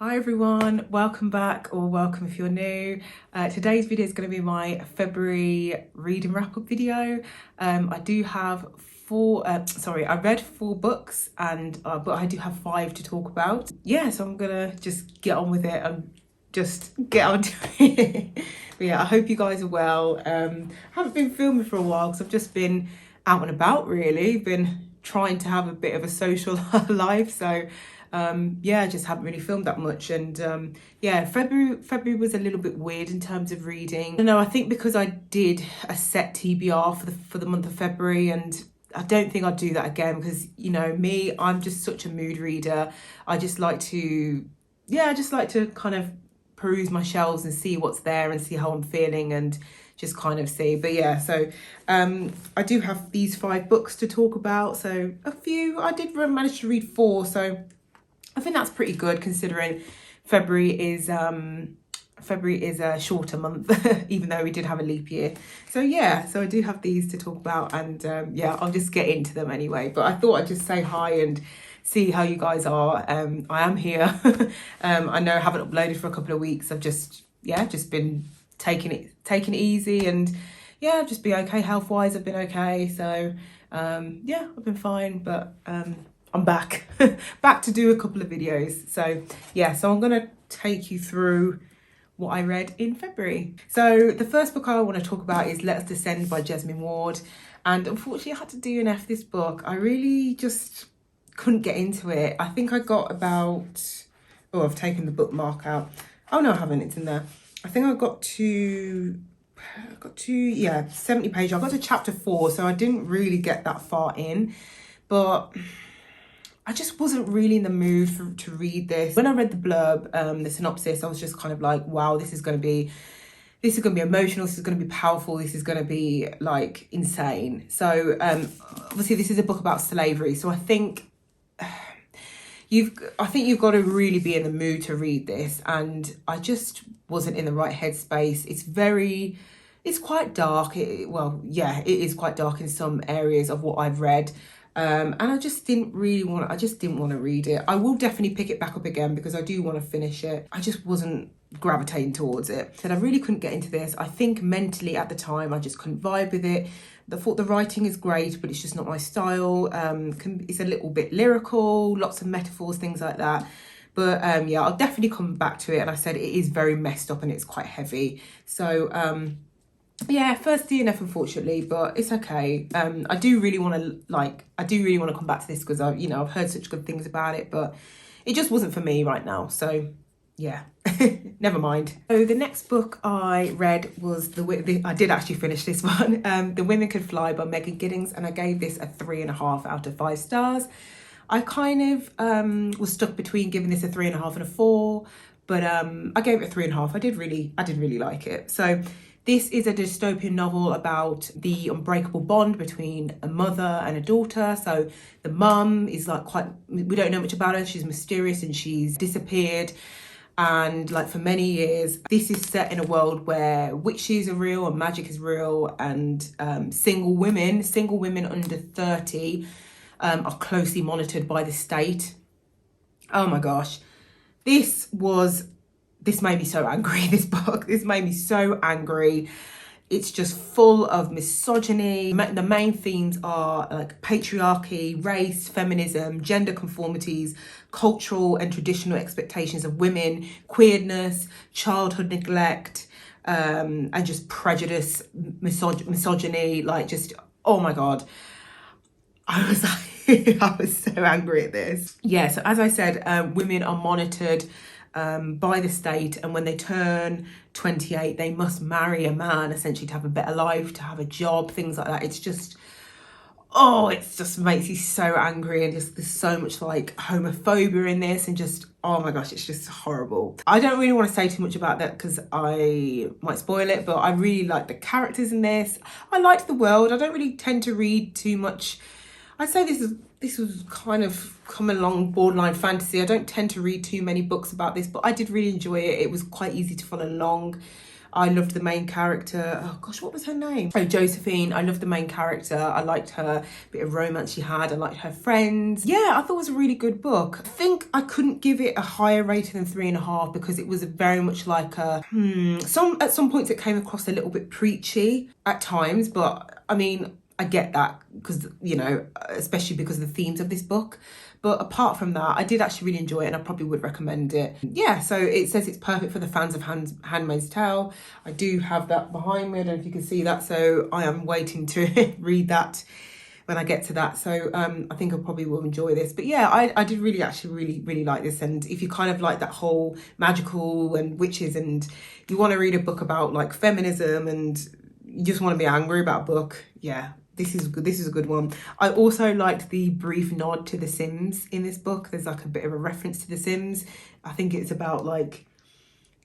Hi everyone, welcome back, or welcome if you're new. Today's video is going to be my February read and wrap up video. I do have I read 4 books and but I do have 5 to talk about. Yeah, so I'm gonna just get on with it and just get on to it. But yeah, I hope you guys are well. Haven't been filming for a while because I've just been out and about, really. Been trying to have a bit of a social life, so yeah, I just haven't really filmed that much. And yeah, February was a little bit weird in terms of reading. I don't know, I think because I did a set TBR for the month of February, and I don't think I'd do that again because, you know, me, I'm just such a mood reader. I just like to, yeah, I just like to kind of peruse my shelves and see what's there and see how I'm feeling and just kind of see. But yeah, so I do have these 5 books to talk about. So a few, I did manage to read 4, so I think that's pretty good considering February is a shorter month, even though we did have a leap year. So yeah, so I do have these to talk about, and yeah, I'll just get into them anyway. But I thought I'd just say hi and see how you guys are. I am here. I know I haven't uploaded for a couple of weeks. I've just been taking it easy, and yeah, I've just been okay health wise. I've been okay. So yeah, I've been fine, but I'm back back to do a couple of videos. So yeah, so I'm gonna take you through what I read in February. So the first book I want to talk about is Let Us Descend by Jesmyn Ward, and unfortunately I had to DNF this book. I really just couldn't get into it. I think I got about, oh, I've taken the bookmark out. Oh no, I haven't, it's in there. I think I got to 70 pages. I got to chapter 4, so I didn't really get that far in, but I just wasn't really in the mood to read this. When I read the blurb, the synopsis, I was just kind of like, wow, this is going to be emotional, this is going to be powerful, this is going to be like insane. So obviously this is a book about slavery, so I think you've got to really be in the mood to read this, and I just wasn't in the right headspace. It's quite dark. It is quite dark in some areas of what I've read. And I just didn't want to read it. I will definitely pick it back up again because I do want to finish it. I just wasn't gravitating towards it. And I really couldn't get into this. I think mentally at the time, I just couldn't vibe with it. I thought the writing is great, but it's just not my style. It's a little bit lyrical, lots of metaphors, things like that. But yeah, I'll definitely come back to it. And I said it is very messed up and it's quite heavy. So yeah, first DNF unfortunately, but it's okay. I do really want to come back to this because I've heard such good things about it, but it just wasn't for me right now. So yeah, never mind. So the next book I read was I did actually finish this one, The Women Could Fly by Megan Giddings, and I gave this a 3.5 out of 5 stars. I kind of was stuck between giving this a 3.5 and a 4, but I gave it a 3.5. I did really like it. So this is a dystopian novel about the unbreakable bond between a mother and a daughter. So the mum is like we don't know much about her. She's mysterious and she's disappeared. And like for many years, this is set in a world where witches are real and magic is real, and single women under 30 are closely monitored by the state. Oh my gosh. This made me so angry, this book. This made me so angry. It's just full of misogyny. The main themes are like patriarchy, race, feminism, gender conformities, cultural and traditional expectations of women, queerness, childhood neglect, and just prejudice, misogyny, like just, oh my God. I was like, I was so angry at this. Yeah, so as I said, women are monitored by the state, and when they turn 28 they must marry a man essentially to have a better life, to have a job, things like that. It just makes you so angry, and just there's so much like homophobia in this, and just, oh my gosh, it's just horrible. I don't really want to say too much about that because I might spoil it, but I really like the characters in this. I liked the world. I don't really tend to read too much. I'd say this was kind of coming along borderline fantasy. I don't tend to read too many books about this, but I did really enjoy it. It was quite easy to follow along. I loved the main character. Oh gosh, what was her name? Oh, Josephine. I loved the main character. I liked her bit of romance she had. I liked her friends. Yeah, I thought it was a really good book. I think I couldn't give it a higher rating than 3.5 because it was very much like a, at some points it came across a little bit preachy at times, but I mean, I get that because, you know, especially because of the themes of this book. But apart from that, I did actually really enjoy it and I probably would recommend it. Yeah, so it says it's perfect for the fans of Handmaid's Tale. I do have that behind me. I don't know if you can see that. So I am waiting to read that when I get to that. So I think I probably will enjoy this. But yeah, I did really like this. And if you kind of like that whole magical and witches and you want to read a book about like feminism and you just want to be angry about a book, yeah, this is good. This is a good one. I also liked the brief nod to The Sims in this book. There's like a bit of a reference to The Sims. I think it's about like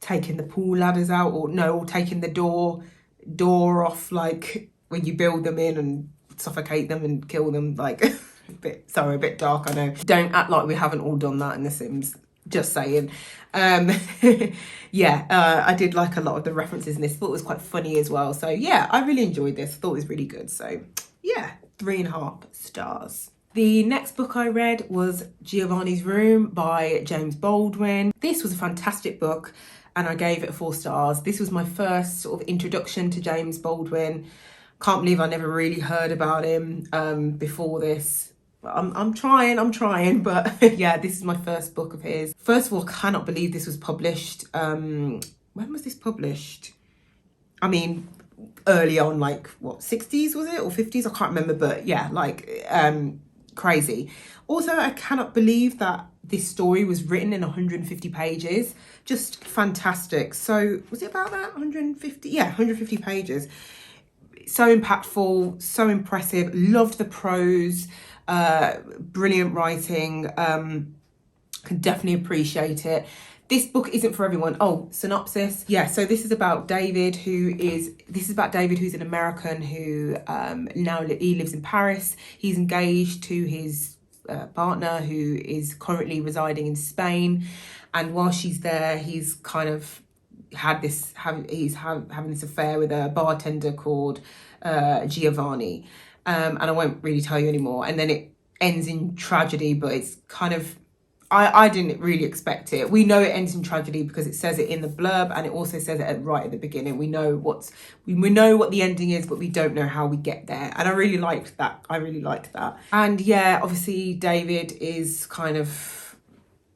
taking the pool ladders out, or taking the door off, like when you build them in and suffocate them and kill them. Like a bit dark, I know. Don't act like we haven't all done that in The Sims. Just saying. Yeah, I did like a lot of the references in this. Thought it was quite funny as well. So yeah, I really enjoyed this. Thought it was really good. So yeah, 3.5 stars. The next book I read was Giovanni's Room by James Baldwin. This was a fantastic book and I gave it 4 stars. This was my first sort of introduction to James Baldwin. Can't believe I never really heard about him before this. I'm trying, but yeah, this is my first book of his. First of all, cannot believe this was published. When was this published? I mean, early on, like what, 60s was it, or 50s? I can't remember, but yeah, like crazy. Also, I cannot believe that this story was written in 150 pages. Just fantastic. So was it about that? 150? Yeah, 150 pages. So impactful, so impressive. Loved the prose. Brilliant writing. Can definitely appreciate it. This book isn't for everyone. Oh, synopsis. Yeah, so this is about David, who's an American who now he lives in Paris. He's engaged to his partner who is currently residing in Spain, and while she's there, he's kind of having this affair with a bartender called Giovanni. And I won't really tell you anymore. And then it ends in tragedy, but it's kind of, I didn't really expect it. We know it ends in tragedy because it says it in the blurb and it also says it right at the beginning. We know what the ending is, but we don't know how we get there. And I really liked that. And yeah, obviously David is kind of,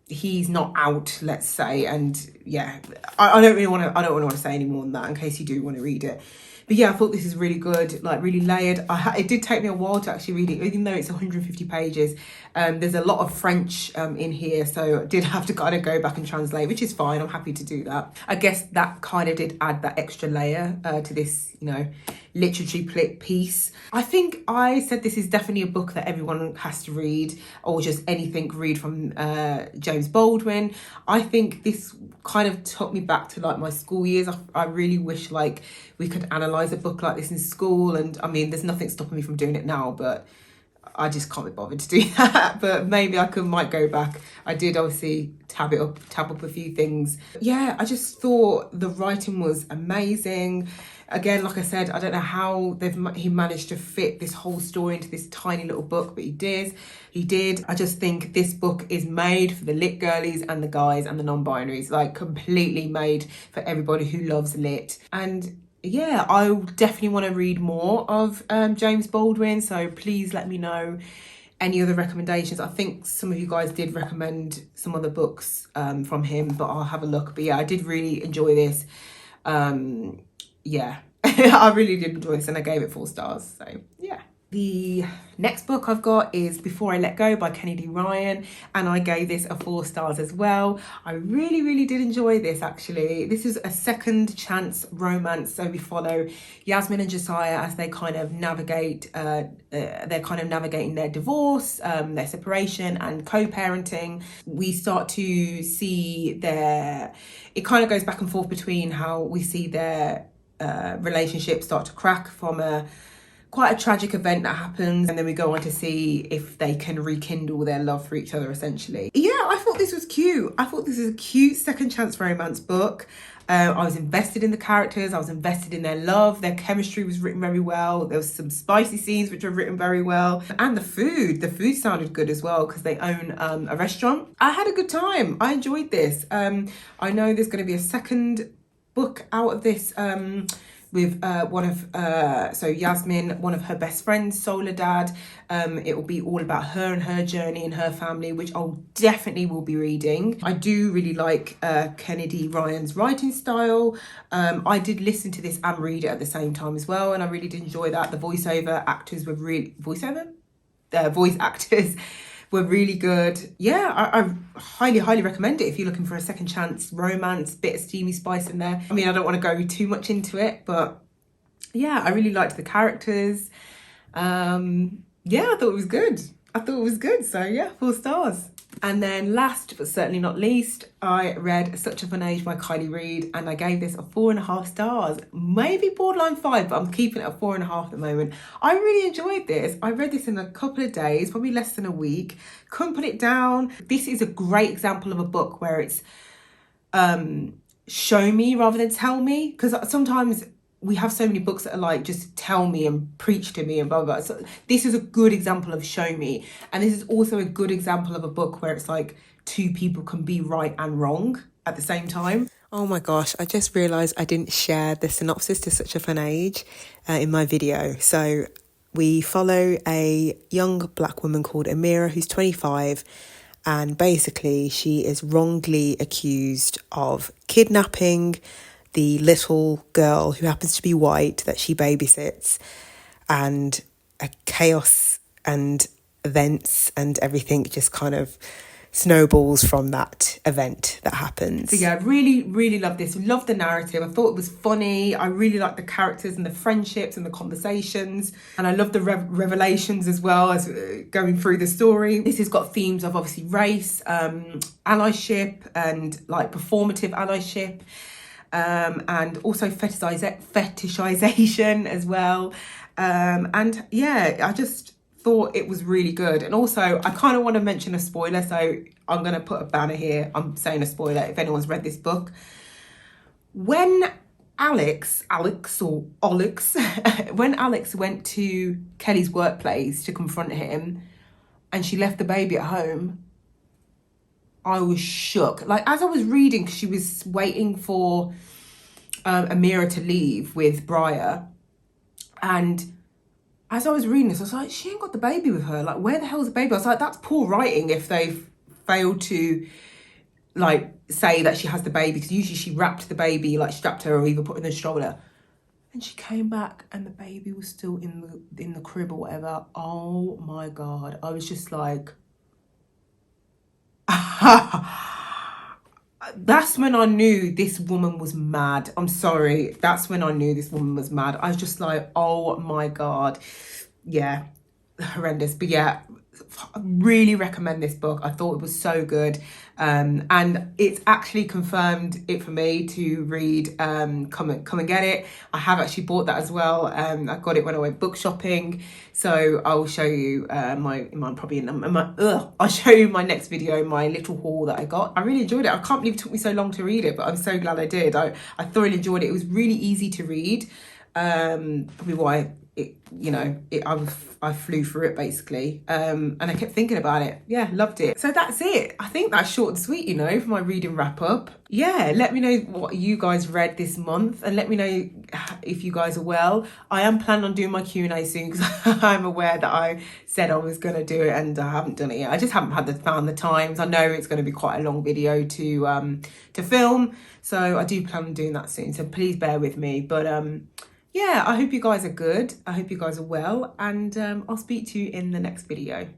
he's not out, let's say. And yeah, I don't want to say any more than that in case you do want to read it. But yeah, I thought this is really good, like really layered. It did take me a while to actually read it, even though it's 150 pages. There's a lot of French in here, so I did have to kind of go back and translate, which is fine. I'm happy to do that. I guess that kind of did add that extra layer to this, you know, literary piece. I think I said this is definitely a book that everyone has to read, or just anything read from James Baldwin. I think this kind of took me back to like my school years. I really wish like we could analyse a book like this in school, and I mean there's nothing stopping me from doing it now, but I just can't be bothered to do that. But maybe might go back. I did obviously tab up a few things. Yeah, I just thought the writing was amazing. Again, like I said, I don't know how he managed to fit this whole story into this tiny little book, but he did. I just think this book is made for the lit girlies and the guys and the non-binaries, like completely made for everybody who loves lit. And yeah, I definitely want to read more of James Baldwin, so please let me know any other recommendations. I think some of you guys did recommend some other books from him, but I'll have a look. But yeah, I did really enjoy this. Yeah, I really did enjoy this and I gave it 4 stars, so yeah. The next book I've got is Before I Let Go by Kenny D. Ryan, and I gave this a 4 stars as well. I really did enjoy this actually. This is a second chance romance, so we follow Yasmin and Josiah as they kind of navigate, they're kind of navigating their divorce, their separation and co-parenting. We start to see it kind of goes back and forth between how we see their relationship start to crack from quite a tragic event that happens, and then we go on to see if they can rekindle their love for each other essentially. Yeah, I thought this was cute. I thought this is a cute second chance romance book. I was invested in the characters. I was invested in their love. Their chemistry was written very well. There was some spicy scenes which were written very well. And the food sounded good as well because they own a restaurant. I had a good time. I enjoyed this. I know there's going to be a second book out of this with so Yasmin, one of her best friends, Soledad. It will be all about her and her journey and her family, which I'll definitely will be reading. I do really like Kennedy Ryan's writing style. I did listen to this and read it at the same time as well, and I really did enjoy that. The voice actors were really good. Yeah, I highly recommend it if you're looking for a second chance romance, bit of steamy spice in there. I mean, I don't want to go too much into it, but yeah, I really liked the characters. Yeah, I thought it was good. So yeah, 4 stars. And then last but certainly not least, I read Such a Fun Age by Kylie Reid, and I gave this a 4.5 stars. Maybe borderline 5, but I'm keeping it at 4.5 at the moment. I really enjoyed this. I read this in a couple of days, probably less than a week. Couldn't put it down. This is a great example of a book where it's show me rather than tell me, because sometimes we have so many books that are like, just tell me and preach to me and blah, blah. So this is a good example of show me. And this is also a good example of a book where it's like 2 people can be right and wrong at the same time. Oh my gosh, I just realised I didn't share the synopsis to Such a Fun Age in my video. So we follow a young black woman called Amira who's 25. And basically she is wrongly accused of kidnapping the little girl who happens to be white that she babysits, and a chaos and events and everything just kind of snowballs from that event that happens. So yeah, really love this. Love the narrative. I thought it was funny. I really liked the characters and the friendships and the conversations, and I love the revelations as well as going through the story. This has got themes of obviously race, allyship, and like performative allyship. And also fetishization as well. And yeah, I just thought it was really good. And also, I kind of want to mention a spoiler, so I'm going to put a banner here. I'm saying a spoiler if anyone's read this book. When Alex when Alex went to Kelly's workplace to confront him and she left the baby at home, I was shook. Like, as I was reading, she was waiting for Amira to leave with Briar. And as I was reading this, I was like, she ain't got the baby with her. Like, where the hell's the baby? I was like, that's poor writing if they've failed to, like, say that she has the baby. Because usually she wrapped the baby, like, strapped her or even put in the stroller. And she came back and the baby was still in the crib or whatever. Oh, my God. I was just like... That's when I knew this woman was mad. I'm sorry. That's when I knew this woman was mad. I was just like, oh my God. Yeah, horrendous. But yeah, I really recommend this book. I thought it was so good. And it's actually confirmed it for me to read Come and Get It. I have actually bought that as well. I got it when I went book shopping. So I'll show you I'll show you my next video, my little haul that I got. I really enjoyed it. I can't believe it took me so long to read it, but I'm so glad I did. I thoroughly enjoyed it. It was really easy to read. Probably why I flew through it basically, and I kept thinking about it. Yeah, loved it. So that's it. I think that's short and sweet, for my reading wrap up. Yeah, let me know what you guys read this month, and let me know if you guys are well. I am planning on doing my Q&A soon because I'm aware that I said I was going to do it and I haven't done it yet. I just haven't found the times. I know it's going to be quite a long video to film, so I do plan on doing that soon. So please bear with me. But yeah, I hope you guys are good. I hope you guys are well, and I'll speak to you in the next video.